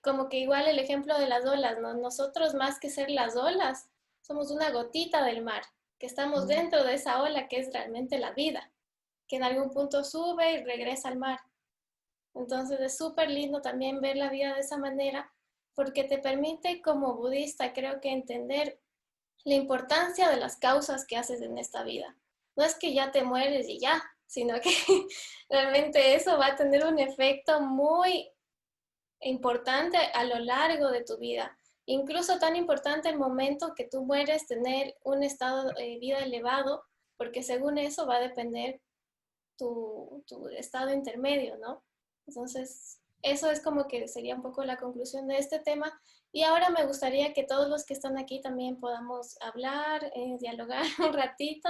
S2: como que igual el ejemplo de las olas, ¿no? Nosotros más que ser las olas, somos una gotita del mar, que estamos dentro de esa ola que es realmente la vida, que en algún punto sube y regresa al mar. Entonces es súper lindo también ver la vida de esa manera, porque te permite como budista, creo que entender la importancia de las causas que haces en esta vida. No es que ya te mueres y ya, sino que realmente eso va a tener un efecto muy importante a lo largo de tu vida. Incluso tan importante el momento que tú mueres, tener un estado de vida elevado, porque según eso va a depender tu estado intermedio, ¿no? Entonces, eso es como que sería un poco la conclusión de este tema. Y ahora me gustaría que todos los que están aquí también podamos hablar, dialogar un ratito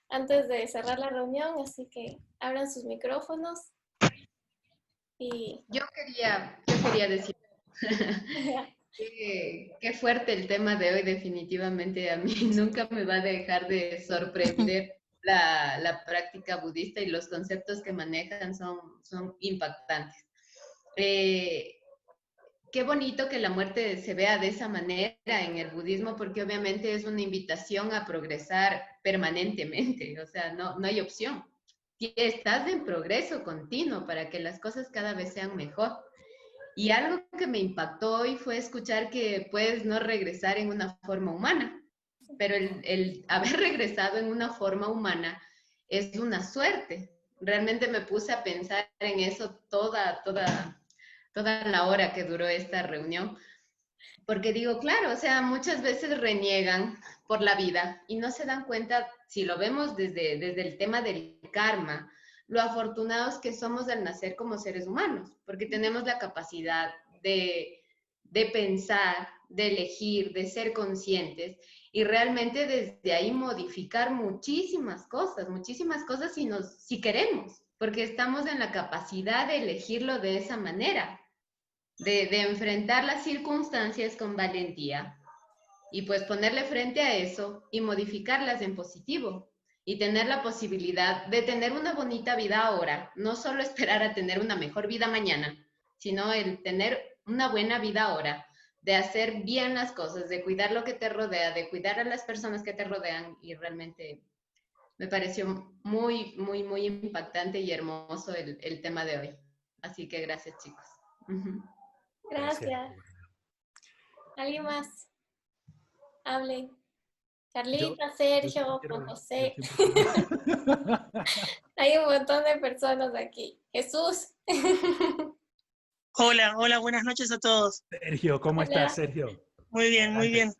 S2: antes de cerrar la reunión, así que abran sus micrófonos y...
S5: Yo quería decir, qué fuerte el tema de hoy, definitivamente a mí nunca me va a dejar de sorprender la práctica budista y los conceptos que manejan son impactantes. Qué bonito que la muerte se vea de esa manera en el budismo, porque obviamente es una invitación a progresar permanentemente, o sea, no hay opción. Estás en progreso continuo para que las cosas cada vez sean mejor. Y algo que me impactó hoy fue escuchar que puedes no regresar en una forma humana, pero el haber regresado en una forma humana es una suerte. Realmente me puse a pensar en eso toda la hora que duró esta reunión, porque digo, claro, o sea, muchas veces reniegan por la vida y no se dan cuenta, si lo vemos desde el tema del karma, lo afortunados que somos al nacer como seres humanos, porque tenemos la capacidad de pensar, de elegir, de ser conscientes y realmente desde ahí modificar muchísimas cosas si queremos, porque estamos en la capacidad de elegirlo de esa manera, de enfrentar las circunstancias con valentía y pues ponerle frente a eso y modificarlas en positivo y tener la posibilidad de tener una bonita vida ahora, no solo esperar a tener una mejor vida mañana, sino el tener una buena vida ahora, de hacer bien las cosas, de cuidar lo que te rodea, de cuidar a las personas que te rodean y realmente me pareció muy, muy, muy impactante y hermoso el tema de hoy. Así que gracias, chicos.
S2: Gracias. ¿Alguien más? Hable. Carlita, Sergio, Juan José. Hay un montón de personas aquí. Jesús.
S6: Hola, hola, buenas noches a todos.
S1: Sergio, ¿cómo
S2: Hola.
S1: estás, Sergio?
S6: Muy bien, muy bien.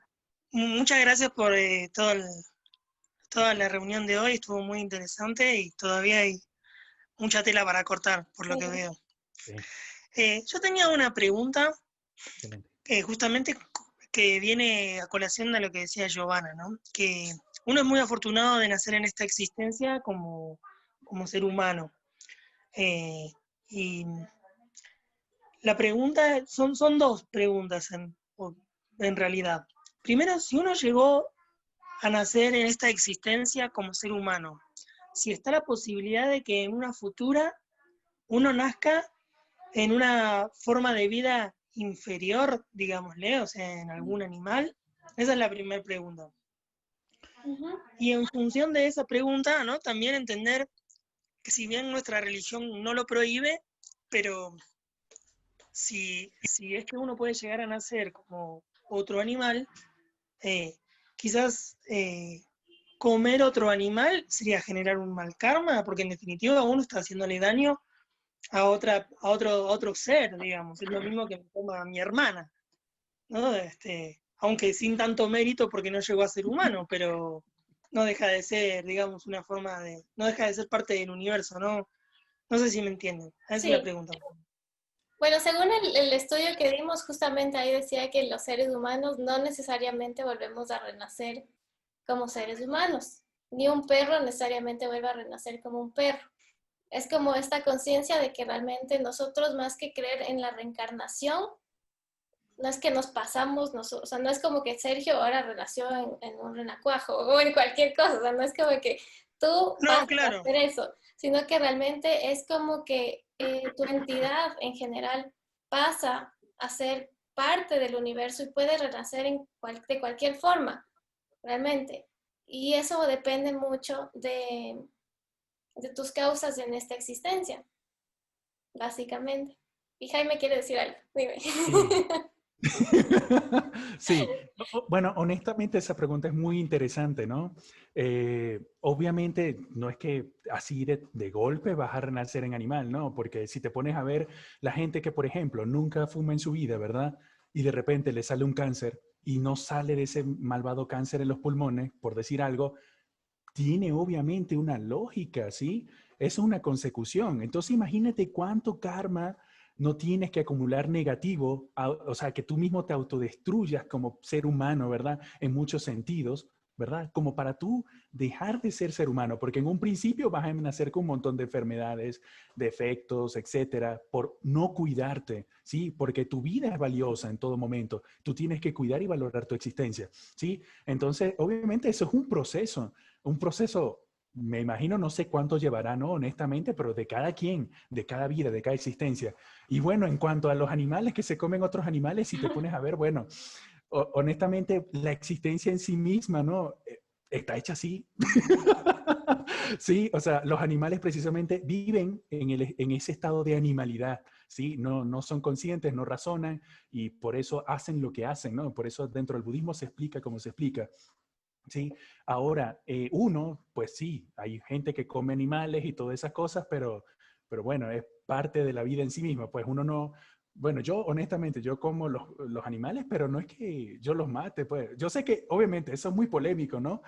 S6: Muchas gracias por toda la reunión de hoy, estuvo muy interesante y todavía hay mucha tela para cortar, por lo que veo.
S1: Sí.
S6: Yo tenía una pregunta,
S1: Excelente.
S6: justamente que viene a colación de lo que decía Giovanna, ¿no? Que uno es muy afortunado de nacer en esta existencia como ser humano. Y la pregunta, son dos preguntas en realidad. Primero, si uno llegó a nacer en esta existencia como ser humano, si está la posibilidad de que en una futura uno nazca en una forma de vida inferior, digámosle, o sea, en algún animal. Esa es la primera pregunta. Y en función de esa pregunta, ¿no? También entender que si bien nuestra religión no lo prohíbe, pero si es que uno puede llegar a nacer como otro animal, quizás comer otro animal sería generar un mal karma, porque en definitiva uno está haciéndole daño a otro ser, digamos. Es lo mismo que me coma a mi hermana, ¿no? Aunque sin tanto mérito porque no llegó a ser humano, pero no deja de ser, digamos, una forma de... no deja de ser parte del universo, ¿no? No sé si me entienden. Esa
S2: Sí.
S6: es la pregunta.
S2: Bueno, según el estudio que dimos, justamente ahí decía que los seres humanos no necesariamente volvemos a renacer como seres humanos, ni un perro necesariamente vuelve a renacer como un perro. Es como esta conciencia de que realmente nosotros, más que creer en la reencarnación, no es que nos pasamos, o sea, no es como que Sergio ahora renació en un renacuajo o en cualquier cosa, o sea, no es como que tú vas a hacer eso, sino que realmente es como que tu entidad en general pasa a ser parte del universo y puede renacer de cualquier forma, realmente. Y eso depende mucho de tus causas en esta existencia, básicamente. Y Jaime quiere decir algo, dime.
S1: Sí, bueno, honestamente esa pregunta es muy interesante, ¿no? Obviamente no es que así de golpe vas a renacer en animal, ¿no? Porque si te pones a ver la gente que, por ejemplo, nunca fuma en su vida, ¿verdad? Y de repente le sale un cáncer y no sale de ese malvado cáncer en los pulmones, por decir algo, tiene obviamente una lógica, ¿sí? Es una consecución. Entonces imagínate cuánto karma no tienes que acumular negativo, o sea, que tú mismo te autodestruyas como ser humano, ¿verdad? En muchos sentidos, ¿verdad? Como para tú dejar de ser humano, porque en un principio vas a nacer con un montón de enfermedades, defectos, etcétera, por no cuidarte, ¿sí? Porque tu vida es valiosa en todo momento. Tú tienes que cuidar y valorar tu existencia, ¿sí? Entonces, obviamente eso es un proceso, me imagino, no sé cuánto llevará, ¿no? Honestamente, pero de cada quien, de cada vida, de cada existencia. Y bueno, en cuanto a los animales que se comen otros animales, si te pones a ver, bueno, honestamente, la existencia en sí misma, ¿no? Está hecha así. Sí, o sea, los animales precisamente viven en ese estado de animalidad, ¿sí? No son conscientes, no razonan y por eso hacen lo que hacen, ¿no? Por eso dentro del budismo se explica como se explica. Sí, ahora, pues sí, hay gente que come animales y todas esas cosas, pero bueno, es parte de la vida en sí misma. Pues uno no, bueno, yo honestamente, yo como los animales, pero no es que yo los mate, pues. Yo sé que, obviamente, eso es muy polémico, ¿no?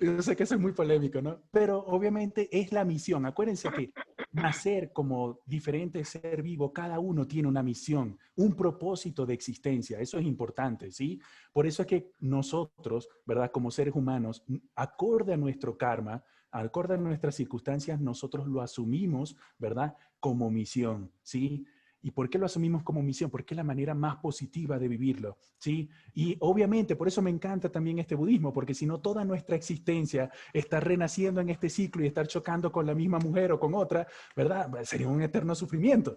S1: Yo sé que eso es muy polémico, ¿no? Pero obviamente es la misión. Acuérdense que nacer como diferente ser vivo, cada uno tiene una misión, un propósito de existencia. Eso es importante, ¿sí? Por eso es que nosotros, ¿verdad? Como seres humanos, acorde a nuestro karma, acorde a nuestras circunstancias, nosotros lo asumimos, ¿verdad? Como misión, ¿sí? ¿Y por qué lo asumimos como misión? Porque es la manera más positiva de vivirlo, ¿sí? Y obviamente, por eso me encanta también este budismo, porque si no, toda nuestra existencia está renaciendo en este ciclo y estar chocando con la misma mujer o con otra, ¿verdad? Sería un eterno sufrimiento.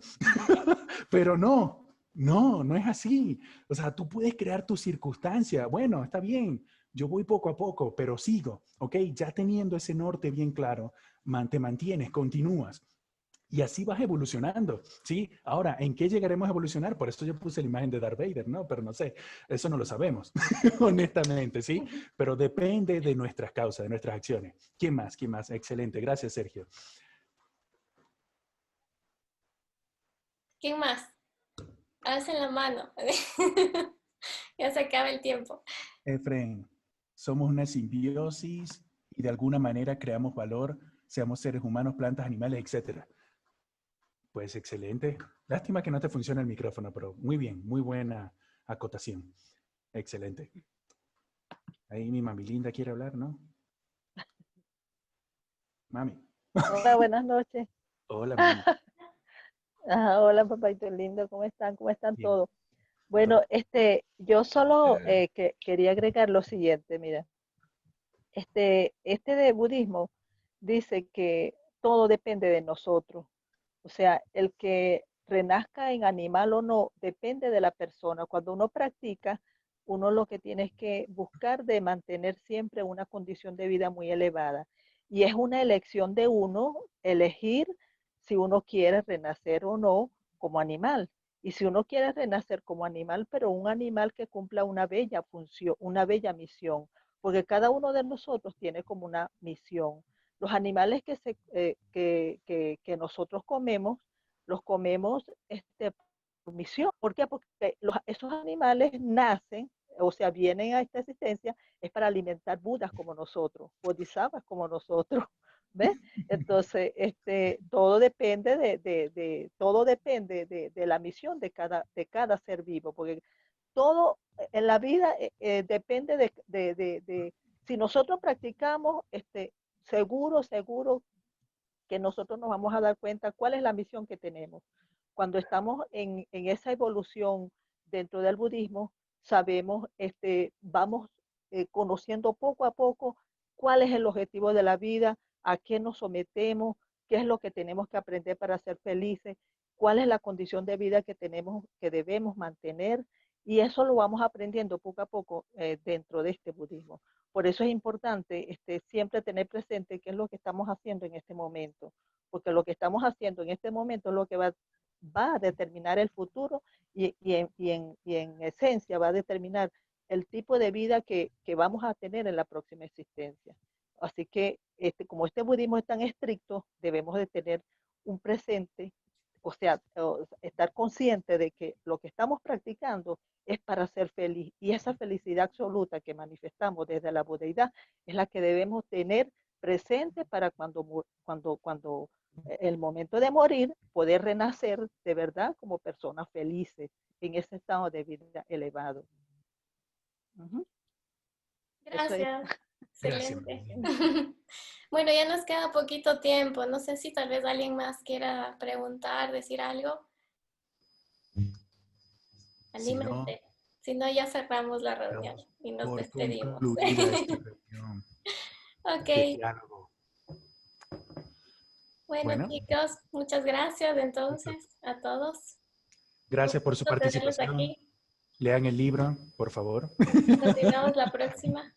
S1: Pero no es así. O sea, tú puedes crear tu circunstancia. Bueno, está bien, yo voy poco a poco, pero sigo, ¿ok? Ya teniendo ese norte bien claro, te mantienes, continúas. Y así vas evolucionando, ¿sí? Ahora, ¿en qué llegaremos a evolucionar? Por eso yo puse la imagen de Darth Vader, ¿no? Pero no sé, eso no lo sabemos, honestamente, ¿sí? Pero depende de nuestras causas, de nuestras acciones. ¿Quién más? ¿Quién más? Excelente. Gracias, Sergio.
S2: ¿Quién más? Alcen la mano. Ya se acaba el tiempo.
S1: Efraín, somos una simbiosis y de alguna manera creamos valor, seamos seres humanos, plantas, animales, etcétera. Pues excelente. Lástima que no te funciona el micrófono, pero muy bien, muy buena acotación. Excelente. Ahí mi mami linda quiere hablar, ¿no? Mami.
S7: Hola, buenas noches.
S1: Hola, mami.
S7: Hola, papito lindo, ¿cómo están? ¿Cómo están
S1: Bien.
S7: todos? Bueno, yo solo
S1: Eh,
S7: quería agregar lo siguiente, mira, este de budismo dice que todo depende de nosotros. O sea, el que renazca en animal o no depende de la persona. Cuando uno practica, uno lo que tiene es que buscar de mantener siempre una condición de vida muy elevada. Y es una elección de uno elegir si uno quiere renacer o no como animal. Y si uno quiere renacer como animal, pero un animal que cumpla una bella función, una bella misión, porque cada uno de nosotros tiene como una misión. Los animales que nosotros comemos, los comemos por misión. ¿Por qué? Porque esos animales nacen, o sea, vienen a esta existencia, es para alimentar budas como nosotros, bodhisattvas como nosotros. ¿Ves? Entonces, todo depende todo depende de la misión de cada ser vivo, porque todo en la vida depende si nosotros practicamos, seguro que nosotros nos vamos a dar cuenta cuál es la misión que tenemos. Cuando estamos en esa evolución dentro del budismo, sabemos, vamos conociendo poco a poco cuál es el objetivo de la vida, a qué nos sometemos, qué es lo que tenemos que aprender para ser felices, cuál es la condición de vida que tenemos, que debemos mantener, y eso lo vamos aprendiendo poco a poco dentro de este budismo. Por eso es importante siempre tener presente qué es lo que estamos haciendo en este momento, porque lo que estamos haciendo en este momento es lo que va a determinar el futuro y en esencia va a determinar el tipo de vida que vamos a tener en la próxima existencia. Así que como este budismo es tan estricto, debemos de tener un presente, o sea, estar consciente de que lo que estamos practicando es para ser feliz. Y esa felicidad absoluta que manifestamos desde la budeidad es la que debemos tener presente para cuando el momento de morir, poder renacer de verdad como personas felices en ese estado de vida elevado.
S2: Gracias.
S1: Gracias,
S2: Excelente.
S1: mami.
S2: Bueno, ya nos queda poquito tiempo. No sé si tal vez alguien más quiera preguntar, decir algo.
S1: Si no,
S2: Anímense. Si no, ya cerramos la reunión
S1: damos
S2: y nos
S1: por
S2: despedimos.
S1: concluida esta reunión
S2: Ok.
S1: de diálogo.
S2: Bueno,
S1: Bueno,
S2: chicos, muchas gracias entonces a todos. Un
S1: gracias por su
S2: gusto tenerlos
S1: participación.
S2: aquí.
S1: Lean el libro, por favor.
S2: Continuamos la próxima.